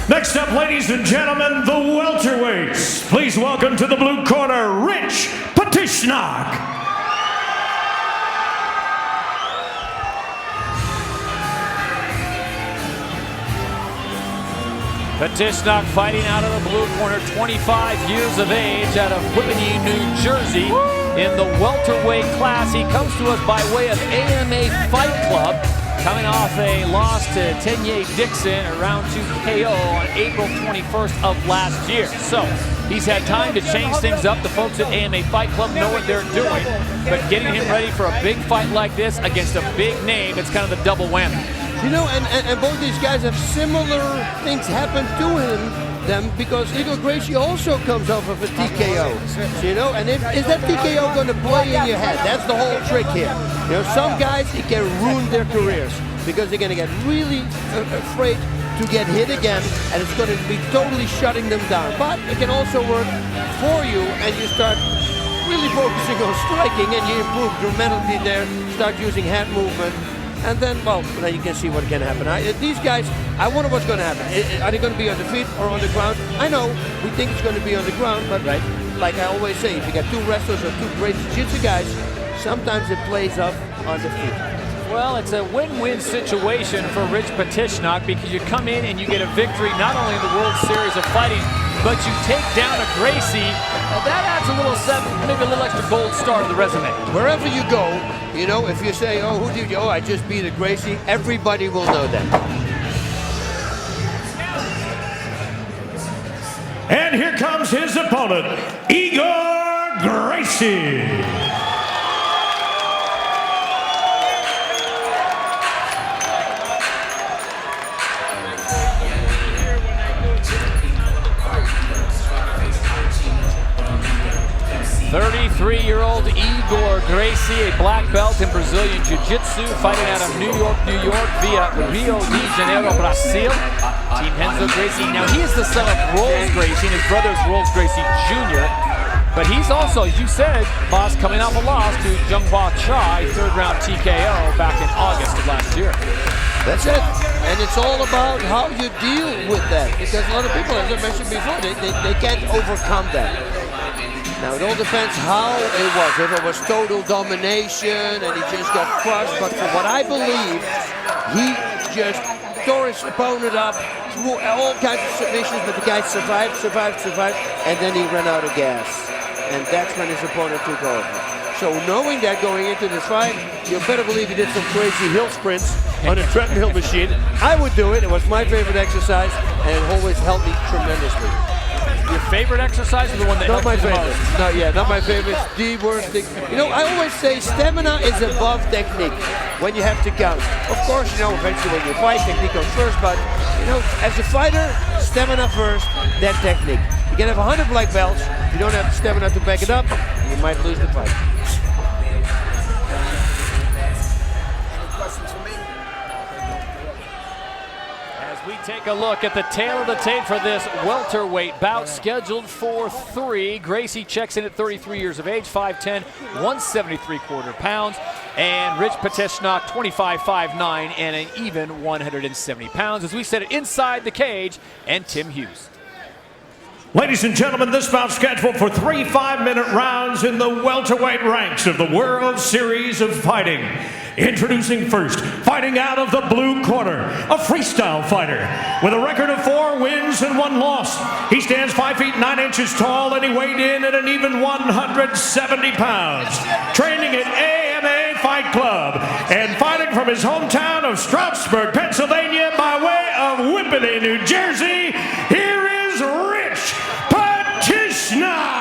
Next up, ladies and gentlemen, the welterweights. Please welcome to the blue corner, Rich Patishnock. Patishnock fighting out of the blue corner, 25 years of age, out of Whippany, New Jersey. In the welterweight class, he comes to us by way of AMA Fight Club, coming off a loss to Tenye Dixon, a round 2 KO on April 21st of last year. So he's had time to change things up. The folks at AMA Fight Club know what they're doing, but getting him ready for a big fight like this against a big name, it's kind of the double whammy. You know, and both these guys have similar things happen to them because Igor Gracie also comes off of a TKO. So, you know, and is that TKO going to play in your head? That's the whole trick here. You know, some guys, it can ruin their careers because they're going to get really afraid to get hit again, and it's going to be totally shutting them down. But it can also work for you, and you start really focusing on striking, and you improve dramatically there, start using hand movement. And then, well, then you can see what can happen. These guys, I wonder what's going to happen. Are they going to be on the feet or on the ground? I know we think it's going to be on the ground, but like I always say, if you got two wrestlers or two great jiu-jitsu guys, sometimes it plays up on the feet. Well, it's a win-win situation for Rich Patishnock because you come in and you get a victory not only in the World Series of Fighting, but you take down a Gracie. That adds a little maybe a little extra gold star to the resume. Wherever you go, you know, if you say, oh, who did you? Oh, I just beat a Gracie, everybody will know that. And here comes his opponent, Igor Gracie. 33-year-old Igor Gracie, a black belt in Brazilian Jiu-Jitsu, fighting out of New York via Rio de Janeiro, Brazil. Team Renzo Gracie. Now, he is the son of Rolls Gracie, and his brother is Rolls Gracie Jr. But he's also, as you said, boss, coming off a loss to Junghwa Cha, a third-round TKO back in August of last year. That's it. And it's all about how you deal with that. Because a lot of people, as I mentioned before, they can't overcome that. Now, it all depends how it was. If it was total domination and he just got crushed. But from what I believe, he just tore his opponent up, threw all kinds of submissions, but the guy survived, and then he ran out of gas. And that's when his opponent took over. So knowing that going into this fight, you better believe he did some crazy hill sprints on a treadmill machine. I would do it. It was my favorite exercise, and it always helped me tremendously. Your favorite exercise or the one that not my favorite? Most? Not my favorite. It's the worst thing. You know, I always say stamina is above technique when you have to count. Of course, you know, eventually when you fight, technique comes first, but, you know, as a fighter, stamina first, then technique. You can have 100 black belts, if you don't have the stamina to back it up, you might lose the fight. We take a look at the tail of the tape for this welterweight bout scheduled for 3. Gracie checks in at 33 years of age, 5'10", 173 pounds. And Rich Patishnock, 25'5", 5'9", and an even 170 pounds. As we said it inside the cage, and Tim Hughes. Ladies and gentlemen, this bout scheduled for 3 5-minute rounds in the welterweight ranks of the World Series of Fighting. Introducing first, fighting out of the blue corner, a freestyle fighter with a record of 4 wins and 1 loss. He stands 5 feet 9 inches tall, and he weighed in at an even 170 pounds. Training at AMA Fight Club and fighting from his hometown of Stroudsburg, Pennsylvania, by way of Whippany, New Jersey, here is Rich Patishnock.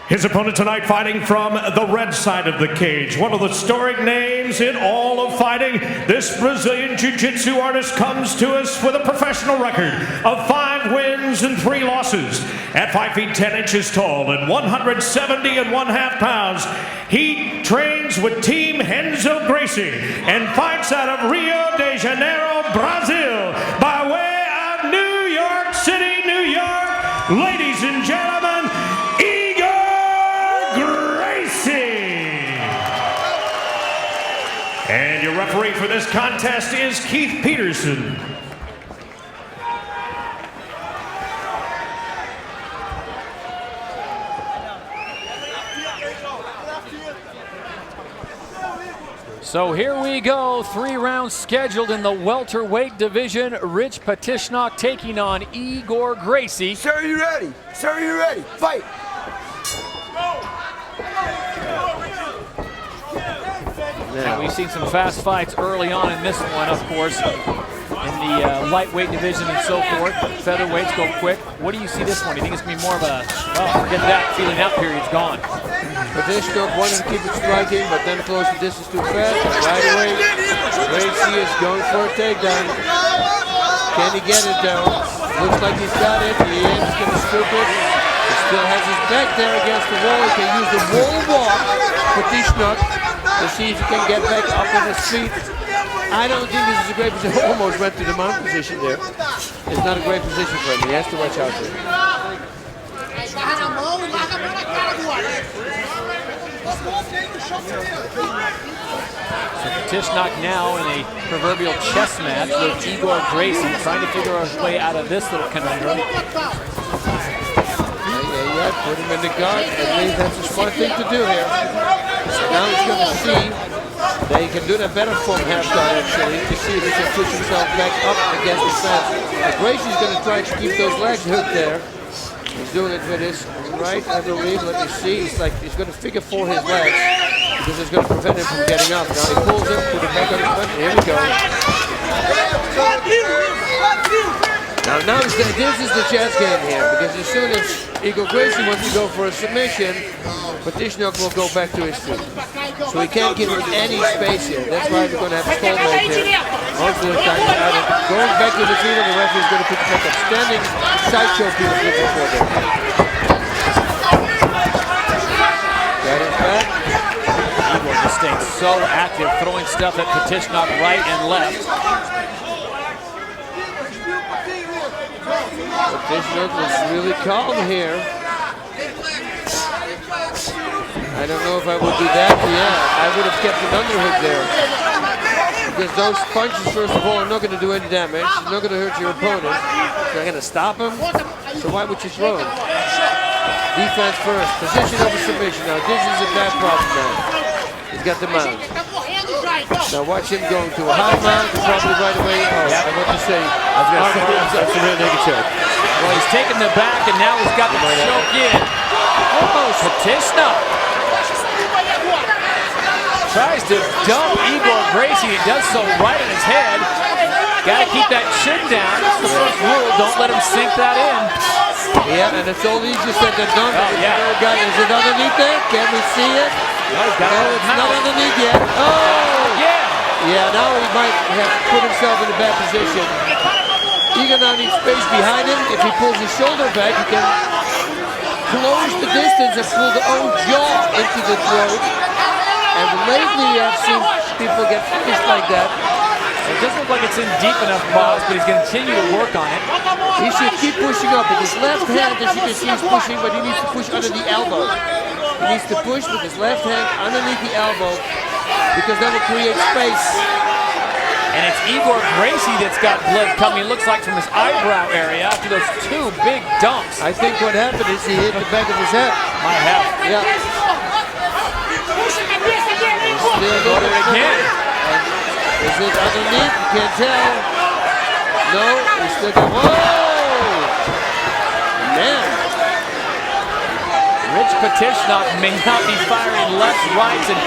His opponent tonight fighting from the red side of the cage. One of the storied names in all of fighting. This Brazilian Jiu-Jitsu artist comes to us with a professional record of 5 wins and 3 losses. At 5 feet 10 inches tall and 170.5 pounds, he trains with Team Renzo Gracie and fights out of Rio de Janeiro, Brazil, by way of New York City, New York. Ladies and gentlemen, Igor Gracie. And your referee for this contest is Keith Peterson. So here we go, 3 rounds scheduled in the welterweight division. Rich Patishnock taking on Igor Gracie. Sir, are you ready? Sir, are you ready? Fight! And we've seen some fast fights early on in this one, of course, in the lightweight division and so forth. Featherweights go quick. What do you see this one? Do you think it's going to be more of a, well, forget that, feeling out period's gone? Patishnock wanted to keep it striking, but then close the distance too fast. Right away, Gracie is going for a takedown. Can he get it though? Looks like he's got it. He is going to scoop it. He still has his back there against the wall. He can use the wall walk, Patishnock, to see if he can get back up on his feet. I don't think this is a great position. Almost went to the mount position there. It's not a great position for him. He has to watch out there. So Patishnock now in a proverbial chess match with Igor Gracie, trying to figure his way out of this little conundrum. Yeah, put him in the guard. I believe that's a smart thing to do here. So now he's going to see that he can do that better from half-guard, actually, to see if he can push himself back up against the fence. And Gracie's going to try to keep those legs hooked there. He's doing it with his right, I believe. Let me see. He's going to figure for his legs because it's going to prevent him from getting up. Now he pulls him, put him back on his foot. Here we go. Now this is the chess game here, because as soon as Igor Gracie wants to go for a submission, Patishnock will go back to his feet. So he can't give him any space here. That's why we're going to have a stall mode here. Most of the time, going back to the feet, and the referee is going to put back up. Standing sideshow people looking for them. Got his back. Igor just staying so active, throwing stuff at Patishnock right and left. Patishnock was really calm here. I don't know if I would do that. Yeah, I would have kept an underhook there. Because those punches, first of all, are not going to do any damage. It's not going to hurt your opponent. You're going to stop him. So why would you throw him? Defense first. Position over submission. Now, this is a bad problem now. He's got the mount. Now watch him going to a high mount, probably right away. Oh, I want to say, that's a real negative. Well, he's taking the back, and now he's got the choke in. Oh, Patishnock tries to dump Igor Gracie. He does so right in his head. Got to keep that chin down. That's the first rule. Don't let him sink that in. Yeah, and it's all easier said than done. Oh, yeah. Is it underneath there? Can we see it? No, it's not underneath yet. Oh! Yeah! Yeah, now he might have put himself in a bad position. Igor now needs space behind him. If he pulls his shoulder back, he can close the distance and pull the own jaw into the throat. And lately I've seen people get finished like that. It doesn't look like it's in deep enough, Boss, but he's going to continue to work on it. He should keep pushing up. With his left hand, as you can see, he's pushing, but he needs to push under the elbow. He needs to push with his left hand underneath the elbow, because that will create space. And it's Igor Gracie that's got blood coming, looks like, from his eyebrow area after those 2 big dumps. I think what happened is he hit the back of his head. Might have. Yeah. Still Got it again. Is it underneath? You can't tell. No, he's still going. Whoa! Man. Rich Patishnock may not be firing lefts, rights, and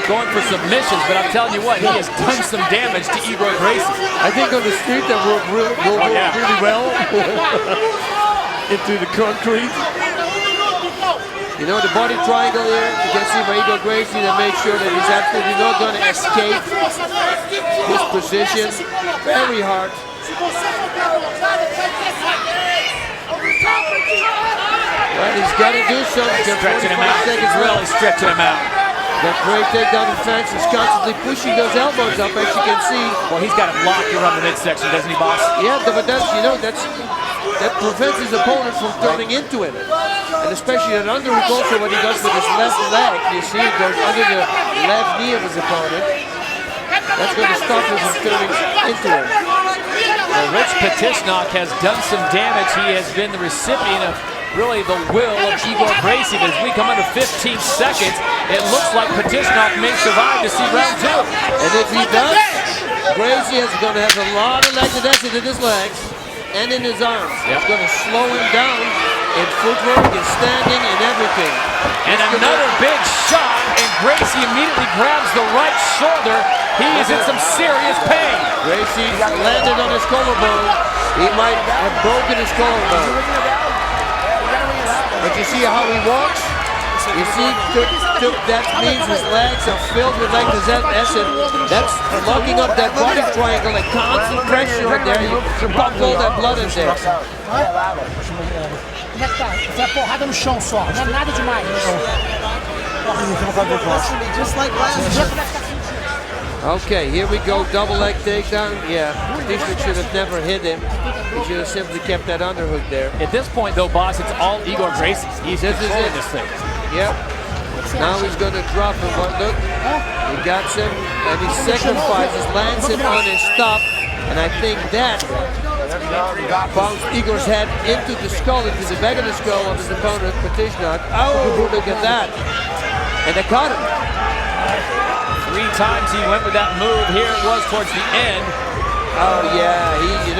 going for submissions, but I'm telling you what, he has done some damage to Igor Gracie. I think on the street that will work really well into the concrete. You know, the body triangle here, you can see by Igor Gracie that makes sure that he's absolutely not going to escape his position. Very hard. Well, he's got to do something. Stretching him out. Really stretching him out. That great takedown defense is constantly pushing those elbows up, as you can see. Well, he's got him locked around the midsection, doesn't he, Boss? Yeah, but that's, you know, that prevents his opponent from turning into it. And especially that underhook also, what he does with his left leg. You see, it goes under the left knee of his opponent. That's going to stop him from turning into it. Rich Patishnock has done some damage. He has been the recipient of really the will of Igor Gracie, but as we come under 15 seconds, it looks like Patishnock may survive to see round 2. And if he does, Gracie is going to have a lot of lackadaisy in his legs and in his arms. It's going to slow him down in footwork, in standing, and everything. And another big shot, and Gracie immediately grabs the right shoulder. He is in some serious pain. Gracie landed on his collarbone. He might have broken his collarbone. But you see how he walks? You see, that means his legs are filled with lactic acid. That's locking up that body triangle, like constant pressure in there. You pump all that blood in there. Okay, here we go, double leg takedown. Yeah, Patishnock should have never hit him. He should have simply kept that underhook there. At this point, though, boss, it's all Igor Gracie's. He's controlling this thing. Yep. Now he's going to drop him, but look, he got him, and he sacrifices, lands him on his stop, and I think that bounced Igor's head into the skull, into the back of the skull of his opponent, Patishnock. Oh, look at that. And they caught him. 3 times he went with that move. Here it was towards the end. Oh yeah, he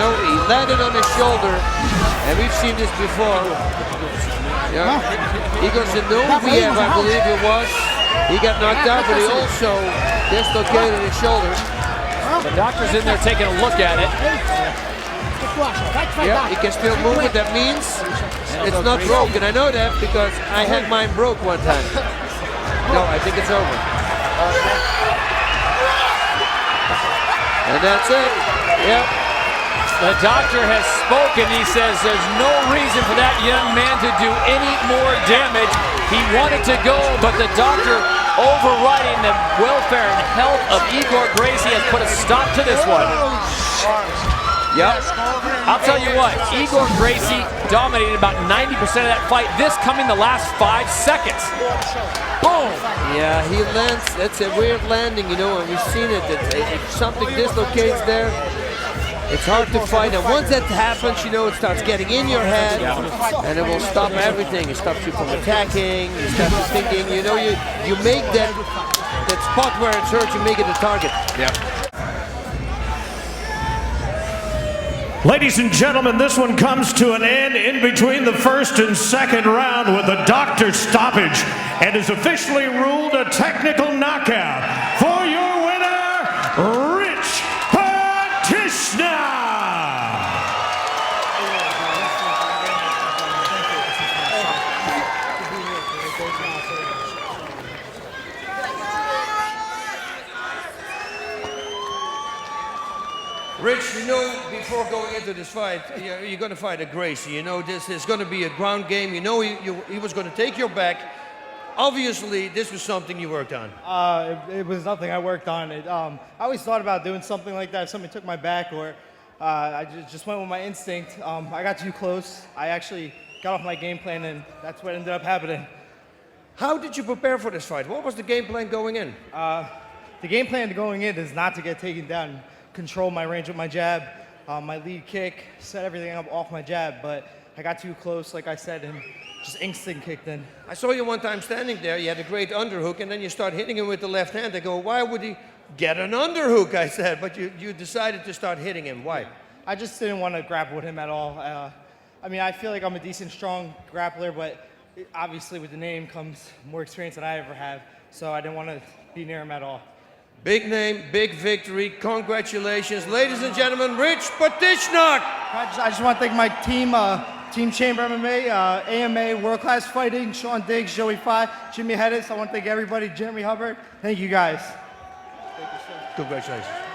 landed on his shoulder, and we've seen this before. Yeah. Igor Gracie, I believe it was. He got knocked out, but he also dislocated his shoulder. The doctor's in there taking a look at it. Yeah, he can still move it. That means it's not broken. I know that because I had mine broke one time. No, I think it's over. And that's it. Yep. The doctor has spoken. He says there's no reason for that young man to do any more damage. He wanted to go, but the doctor, overriding the welfare and health of Igor Gracie, has put a stop to this one. Yep. I'll tell you what, Igor Gracie dominated about 90% of that fight. This coming the last 5 seconds. Boom! Yeah, he lands. That's a weird landing, you know, and we've seen it. If something dislocates there, it's hard to fight. And once that happens, you know, it starts getting in your head, and it will stop everything. It stops you from attacking. You start thinking, you know, you make that spot where it's hurt, you make it a target. Yeah. Ladies and gentlemen, this one comes to an end in between the first and second round with a doctor's stoppage and is officially ruled a technical knockout. For your winner, Rich Patishnock! Rich, you know, before going into this fight, you're going to fight a Gracie. You know, this is going to be a ground game. You know, he was going to take your back. Obviously, this was something you worked on. It was nothing I worked on. I always thought about doing something like that if somebody took my back, or I just went with my instinct. I got too close. I actually got off my game plan, and that's what ended up happening. How did you prepare for this fight? What was the game plan going in? The game plan going in is not to get taken down. Control my range with my jab, my lead kick, set everything up off my jab, but I got too close, like I said, and just instinct kicked in. I saw you one time standing there, you had a great underhook, and then you start hitting him with the left hand. I go, why would he get an underhook, I said, but you decided to start hitting him. Why? I just didn't want to grapple with him at all. I mean, I feel like I'm a decent, strong grappler, but obviously with the name comes more experience than I ever have, so I didn't want to be near him at all. Big name, big victory. Congratulations. Ladies and gentlemen, Rich Patishnock. I just want to thank my team, Team Chamber MMA, AMA, World Class Fighting, Sean Diggs, Joey Fye, Jimmy Hedis. I want to thank everybody, Jeremy Hubbard. Thank you guys. Congratulations.